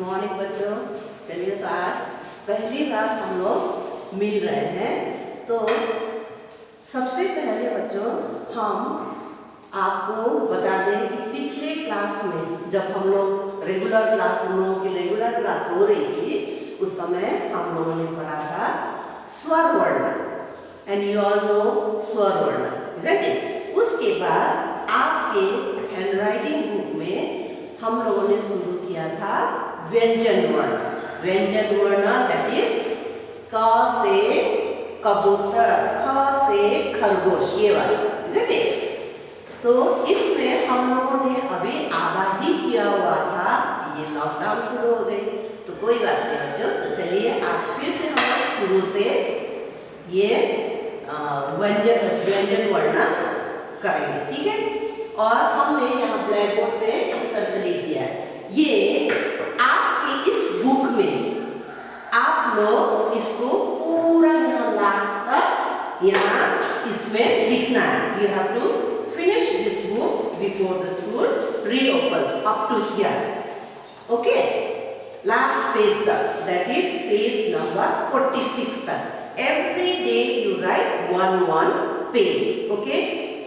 Morning बच्चों। चलिए तो आज पहली बार हम लोग मिल रहे हैं। तो सबसे पहले बच्चों हम आपको बता दें कि पिछले क्लास में जब हम लोग रेगुलर क्लास, हम लोगों की रेगुलर क्लास हो रही थी, उस समय हम लोगों ने पढ़ा था स्वर वर्ण। एंड यू ऑल नो स्वर वर्ण, isn't it? उसके बाद आपके हैंडराइटिंग बुक में हम लोगों ने शुरू किया था व्यंजन वर्ण। व्यंजन वर्ण दैट इज क से कबूतर, ख से खरगोश, ये वाली, isn't it? तो इसमें हम लोगों ने अभी आधा ही किया हुआ था, ये लॉकडाउन शुरू हो गई, तो कोई बात नहीं बच्चों। तो चलिए आज फिर से हम लोग शुरू से ये व्यंजन वर्ण करेंगे, ठीक है? और हमने यहाँ ब्लैक बोर्ड पे इस तरह से लिख दिया है। ये आपके इस बुक में आप लोग इसको पूरा यहाँ लास्ट तक यहाँ इसमें लिखना है। You have to finish this book before the school reopens up to here, okay? Last page तक, दैट इज पेज नंबर 46 तक। Every day you write one page, okay?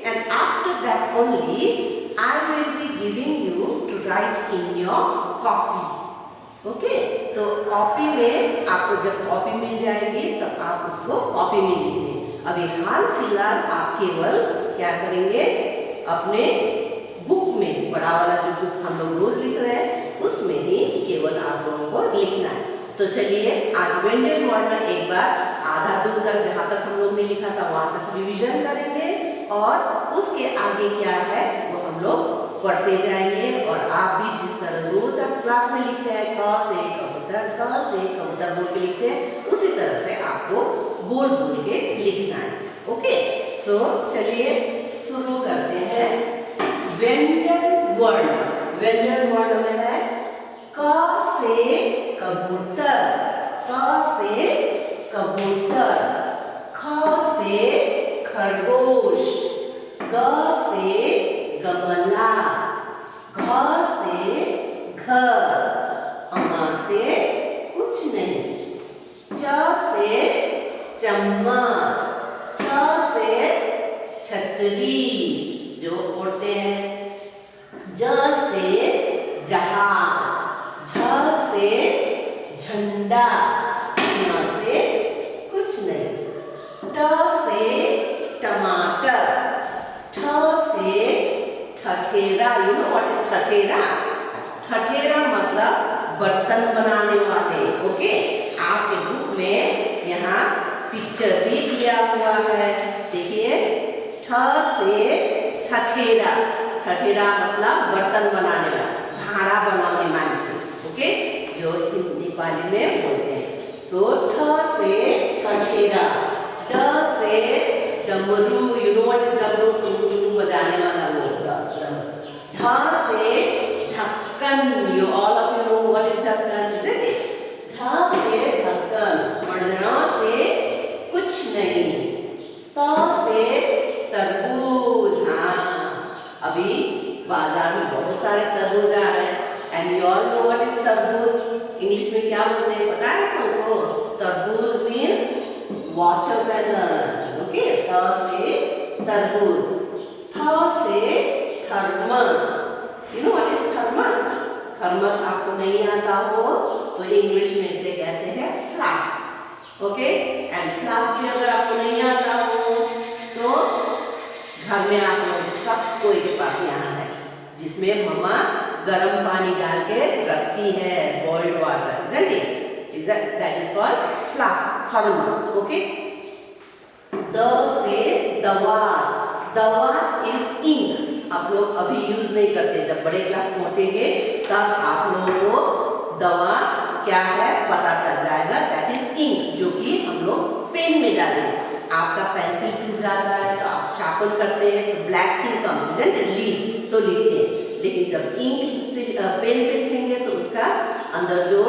And after that only I will be giving you to write in your copy, okay? तो copy में आपको जब copy मिल जाएगी तब आप उसको कॉपी में लिखेंगे। अभी हाल फिलहाल आप केवल क्या करेंगे, अपने बुक में, बड़ा वाला जो बुक हम लोग रोज लिख रहे हैं उसमें ही केवल आप लोगों को लिखना है। तो चलिए आज व्यंजन वर्ण एक बार आधा दूर तक जहाँ तक हम लोग ने लिखा था वहाँ तक रिवीजन करेंगे और उसके आगे क्या है वो हम लोग पढ़ते जाएंगे। और आप भी जिस तरह रोज आप क्लास में लिखते हैं क से कबूतर बोल के लिखते हैं, उसी तरह से आपको बोल के लिखना है, ओके? सो चलिए शुरू करते हैं। व्यंजन वर्ण, व्यंजन वर्ण में है क से कबूतर, क से कबूतर, ख से खरगोश, ग से गमला, घ से घर, अ से कुछ नहीं, च से चम्मच, छ से छतरी जो ओढ़ते हैं, ज से जहाज, झ से झंडा, ण से कुछ नहीं, ट से टमाटर, ठ से ठठेरा। यू नो व्हाट इज ठठेरा? ठठेरा मतलब बर्तन बनाने वाले, ओके? आपके बुक में यहाँ पिक्चर भी दिया हुआ है, देखिए। ठ से ठठेरा, ठठेरा मतलब बर्तन बनाने वाला, भाड़ा बनाने मान्छे, ओके? जो नेपाली में बोलते हैं। सो ठ से ठठेरा, ड से डमरू, यू नो व्हाट इज डमरू? बजाने वाला वो ढ से ढक्कन, you all of you know what is ढक्कन, isn't it? ढ से ढक्कन, मर्दना से कुछ नहीं, त से तरबूज। हाँ, अभी बाजार में बहुत सारे तरबूज आ रहे हैं। And you all know what is तरबूज? इंग्लिश में क्या बोलते हैं पता है तुमको? तरबूज मीन्स वाटरमेलन, ओके? त से तरबूज, थ से thermos. You know what is thermos? Thermos आपको नहीं आता हो तो इंग्लिश में इसे कहते हैं फ्लास्क, ओके? एंड फ्लास्क भी अगर आपको नहीं आता हो तो घर में आप लोग सब कोई के पास यहाँ है जिसमें मम्मा गर्म पानी डाल के रखती है, boiled water, isn't it? That is called flask, thermos, okay? The से दवात, दवात इज इंक। आप लोग अभी यूज नहीं करते, जब बड़े क्लास पहुंचेंगे तब आप लोगों को दवा क्या है पता चल जाएगा। दैट इज इंक, जो कि हम लोग पेन में डालते हैं। आपका पेंसिल टूट जाता है तो आप शार्पन करते हैं तो black thing comes, isn't it? Lead तो लिखते हैं, लेकिन जब इंक से पेन से लिखेंगे तो उसका अंदर जो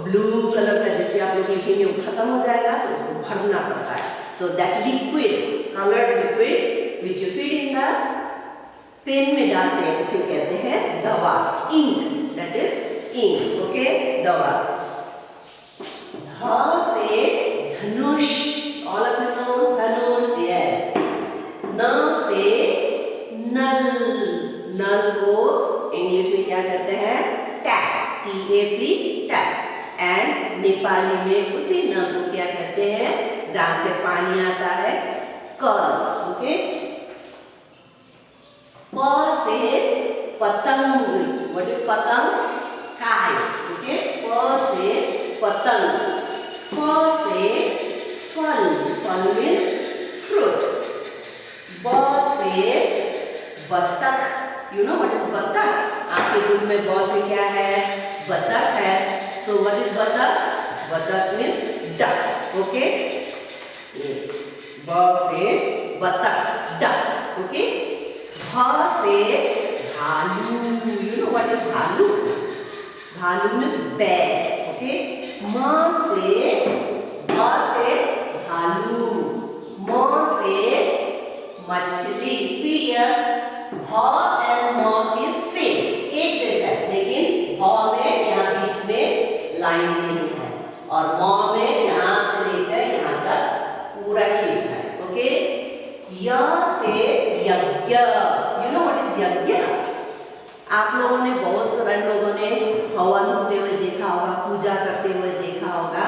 ब्लू कलर का जिससे आप लोग लिखेंगे वो खत्म हो जाएगा, तो उसको भरना पड़ता है। तो that liquid, coloured liquid which you fill in the pen में डालते हैं उसे कहते हैं दवा, ink, that is in, okay, दवा। ध से धनुष, ऑल ऑफ यू नो धनुष, यस। न से नल, नल को इंग्लिश में क्या कहते हैं? Tap, TAP, tap. And Nepali में उसी नल को क्या कहते हैं जहां से पानी आता है? कल, ओके। प से पतंग, व्हाट इज पतंग? Kite, okay. प से पतंग। फ से फल, फल मीन्स फ्रूट्स। ब से बत्तख, यू नो व्हाट इज बत्तख? आपके बुक में ब से क्या है? बत्तख है। सो व्हाट इज बत्तख? बत्तख मीन्स डक, ओके। ब से बत्तख, डक, ओके। भ से भालू, यू नो व्हाट इज भालू? भालू मीन्स बेर, ओके। म से भालू। म से मछली। सी हियर, भ एंड म इज सेम, एक जैसा है, लेकिन भ में यहाँ बीच में लाइन नहीं है और म में यहाँ से लेकर यहाँ तक पूरा खींचना है, ओके। य से यज्ञ, यू नो व्हाट इज यज्ञ? आप लोगों ने, बहुत सारे लोगों ने हवन होते हुए देखा होगा, पूजा करते हुए देखा होगा।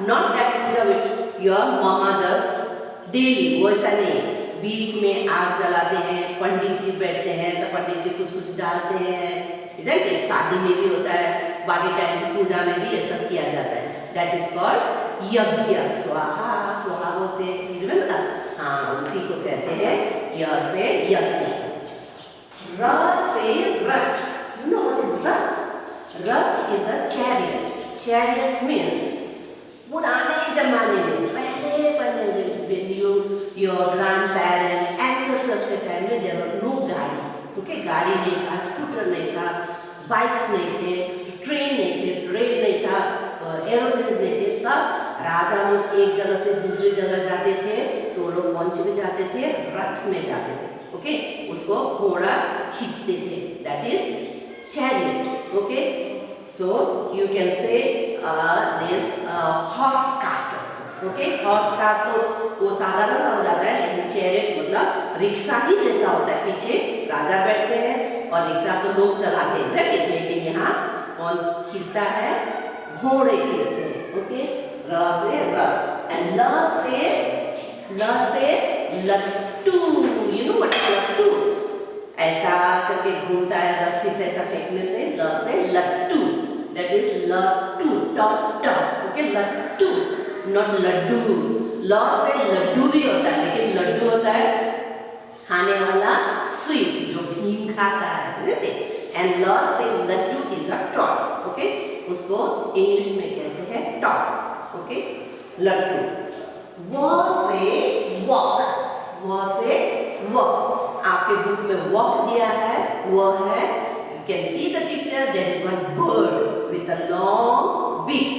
Not that puja which your mama does daily, वैसा नहीं। बीच में आग जलाते हैं, पंडित जी बैठते हैं तो पंडित जी कुछ कुछ डालते हैं, शादी में भी होता है, बाकी टाइम पूजा में भी ये सब किया जाता है। दैट इज कॉल्ड यज्ञ। स्वाहा, स्वाहा बोलते हैं, हाँ, उसी को कहते हैं य से यज्ञ। र से रथ, you know what is Rath? Rath is a chariot. Chariot means पुराने जमाने में, पहले when your grandparents, ancestors के टाइम में there was no गाड़ी, ओके। गाड़ी नहीं था, स्कूटर नहीं था, बाइक्स नहीं थे, ट्रेन नहीं थे, रेल नहीं था, एरोप्लेन्स नहीं थे। तब राजा लोग एक जगह से दूसरी जगह जाते थे तो वो लोग कौन में जाते थे? रथ में जाते थे, ओके। उसको घोड़ा खींचते थे, that is chariot, okay. So you can say this horse cart, okay. Horse cart तो वो साधारण सा हो जाता है, लेकिन चैरियट मतलब रिक्शा ही जैसा होता है, पीछे राजा बैठते हैं और रिक्शा तो लोग चलाते हैं, लेकिन यहाँ कौन खींचता है? घोड़े खींचते हैं, ओके। र से रथ एंड ल से लट्टू, यू नो व्हाट इज लट्टू? ऐसा करके घूमता है, रस्सी से ऐसा फेंकने से। ल से लट्टू, दैट इज लट्टू, टॉप टॉप, ओके। लट्टू, नॉट लड्डू। ल से लड्डू भी होता है, लेकिन लड्डू होता है खाने वाला स्वीट जो भीम खाता है, एंड ल से laddoo is a toy, okay. उसको इंग्लिश में कहते हैं टॉय, ओके, लड्डू। व से वॉक, व से वॉक, आपके बुक में वॉक दिया है, वो है, you can see the picture, there is one bird with a long beak,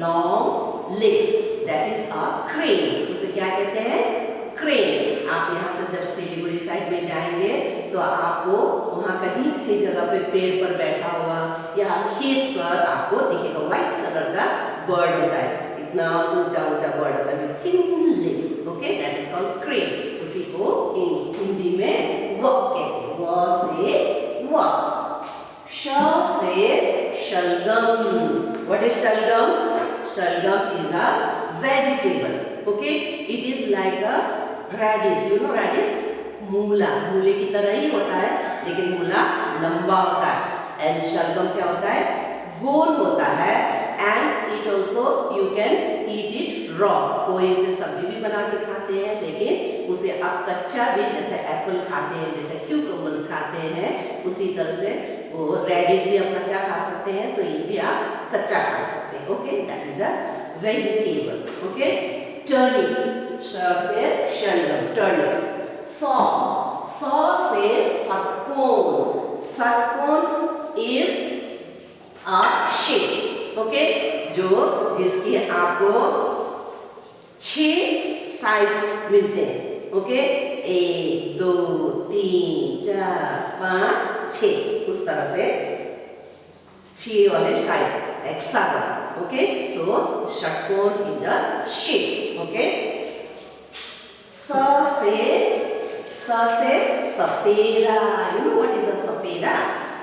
long legs, that is a crane. उसे क्या कहते हैं? क्रेन। आप यहाँ से जब सिलीगुड़ी साइड में जाएंगे तो आपको वहाँ कहीं कहीं जगह पे पेड़ पर बैठा हुआ या खेत पर आपको दिखेगा, व्हाइट कलर का बर्ड होता है, इतना ऊंचा ऊंचा बर्ड होता है, thin legs, okay, that is called crane. उसी को हिंदी में वॉक कहते हैं। व से वॉक। श से शलगम, व्हाट इज शलगम? Shalgam is a vegetable, okay? It is like a radish, you know radish? मूला, मूले की तरह ही होता है, लेकिन मूला लंबा होता है। एंड शलगम क्या होता है? गोल होता है। And it also you can eat it raw, कोई इसे सब्जी भी बना के खाते हैं, लेकिन उसे आप कच्चा भी, जैसे एप्पल खाते हैं, जैसे क्यूकम्बर्स खाते हैं, उसी तरह से वो रेडिश भी आप कच्चा खा सकते हैं, तो ये भी आप कच्चा खा सकते हैं, okay. That is a vegetable, okay. Turnip, श से शलगम, टर्निप। सॉ, सॉ से षटकोण, षटकोण इज अ शेप, ओके, जो जिसकी आपको 6 साइड्स मिलते हैं, ओके। 1 2 3 4 5 6, उस तरह से 6 वाले side hexagon. Okay, so षटकोण is a shape. Okay, स से सपेरा. You know what is a Sapera?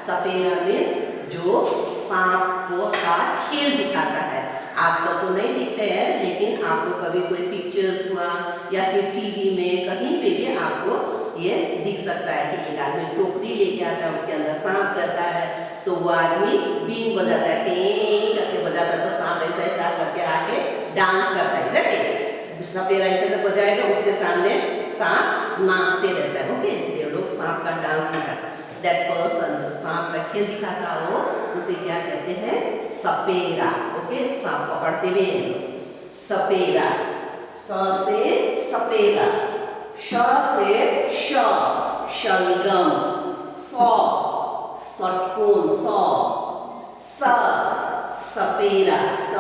Sapera means जो सांप को का खेल दिखाता है. आजकल तो नहीं दिखते हैं, लेकिन आपको कभी कोई पिक्चर्स हुआ या फिर टीवी में कहीं पे भी आपको ये दिख सकता है कि एक आदमी टोकरी लेके आता है, उसके अंदर सांप रहता है, तो वो आदमी बीन बजाता है, टें करके बजाता है, तो सांप ऐसा ऐसा करके आके डांस करता है. एग्जैक्टली सपेरा ऐसे ऐसे बजाएगा, उसके सामने सांप नाचते रहता है. ओके, ये लोग सांप का डांस दिखाता है. दैट पर्सन जो सांप का खेल दिखाता हो उसे क्या कहते हैं? सपेरा. ओके, सांप पकड़ते हुए सपेरा. स से सपेरा. श से श शलगम. सौ षटकोण सौ. स सपेरा स.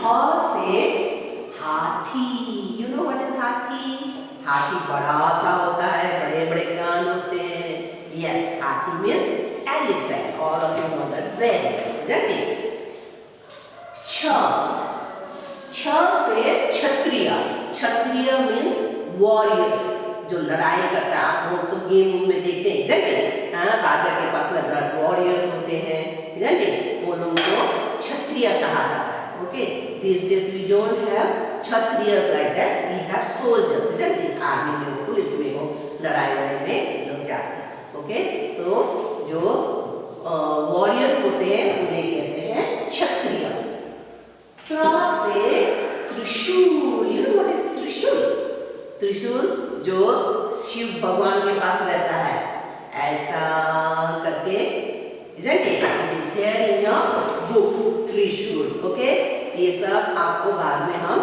ह से हाथी. यू नो व्हाट इज हाथी? हाथी बड़ा सा होता है, बड़े बड़े कान होते हैं. Yes, हाथी means elephant. All of you know that very well, isn't it? छ से क्षत्रिय. क्षत्रिय means warriors, जो लड़ाई करता है. आप लोग तो गेम में देखते हैं, isn't it? राजा के पास में warriors होते हैं, isn't it? वो लोग को क्षत्रिय कहा जाता है. Okay, these days we don't have Kshatriyas like that. We have soldiers, isn't it? Army में हो, पुलिस में हो, लड़ाई में लोग जाते हैं. ओके, सो जो वॉरियर्स होते हैं उन्हें कहते हैं क्षत्रिय. त्र से त्रिशूल. यू नो व्हाट इज त्रिशूल? त्रिशूल जो शिव भगवान के पास रहता है, ऐसा करके, isn't it? It is there in your book, त्रिशूल. ओके, ये सब आपको बाद में हम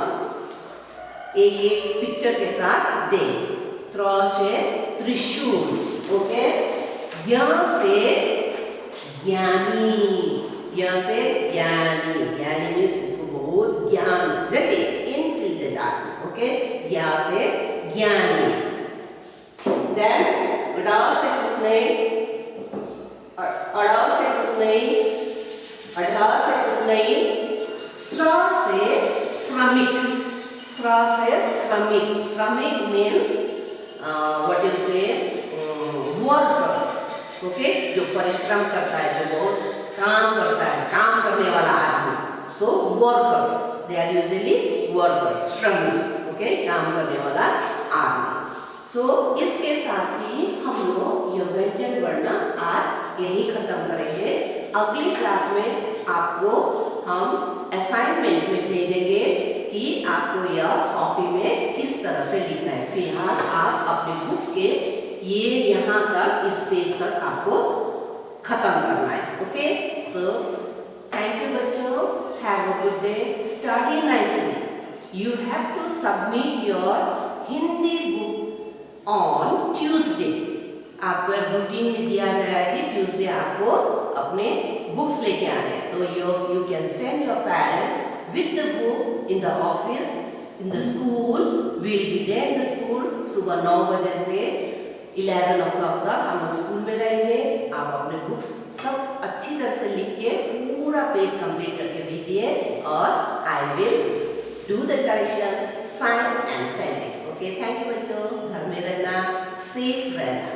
एक एक पिक्चर के साथ देंगे. त्र से त्रिशूल. ओके, य से ज्ञानी. य से ज्ञानी. ज्ञानी मीन्स इसको बहुत ज्ञान, जैसे इंटेलिजेंट आदमी. ओके, य से ज्ञानी. देन ड से कुछ नहीं, अड़ से कुछ नहीं, अढ़ से कुछ नहीं. स्र से श्रमिक. स्र से श्रमिक. श्रमिक मीन्स व्हाट यू से वर्कर्स. ओके, जो परिश्रम करता है, जो बहुत काम करता है, काम करने वाला आदमी. So workers, they are usually workers. श्रमिक. ओके, काम करने वाला आदमी. सो इसके साथ ही हम लोग यह व्यंजन वर्ण आज यही खत्म करेंगे. अगली क्लास में आपको हम असाइनमेंट में भेजेंगे कि आपको यह कॉपी में किस तरह से लिखना है. फिलहाल आप अपने बुक के ये यहाँ तक, इस पेज तक आपको खत्म करना है. ओके, सो थैंक यू बच्चों. Have a good day. Study nicely. You have to submit your Hindi book on Tuesday. आपको रूटीन में दिया गया है कि ट्यूसडे आपको अपने बुक्स लेके आने हैं. तो you can send your parents with the book in the office, in the school. Will be there in the school. सुबह 9 बजे से 11 o'clock तक हम लोग स्कूल में रहेंगे. आप अपने बुक्स सब अच्छी तरह से लिख के पूरा पेज कंप्लीट करके भेजिए और I will do the correction, sign and send it. Okay, thank you बच्चों. घर में रहना, सेफ रहना.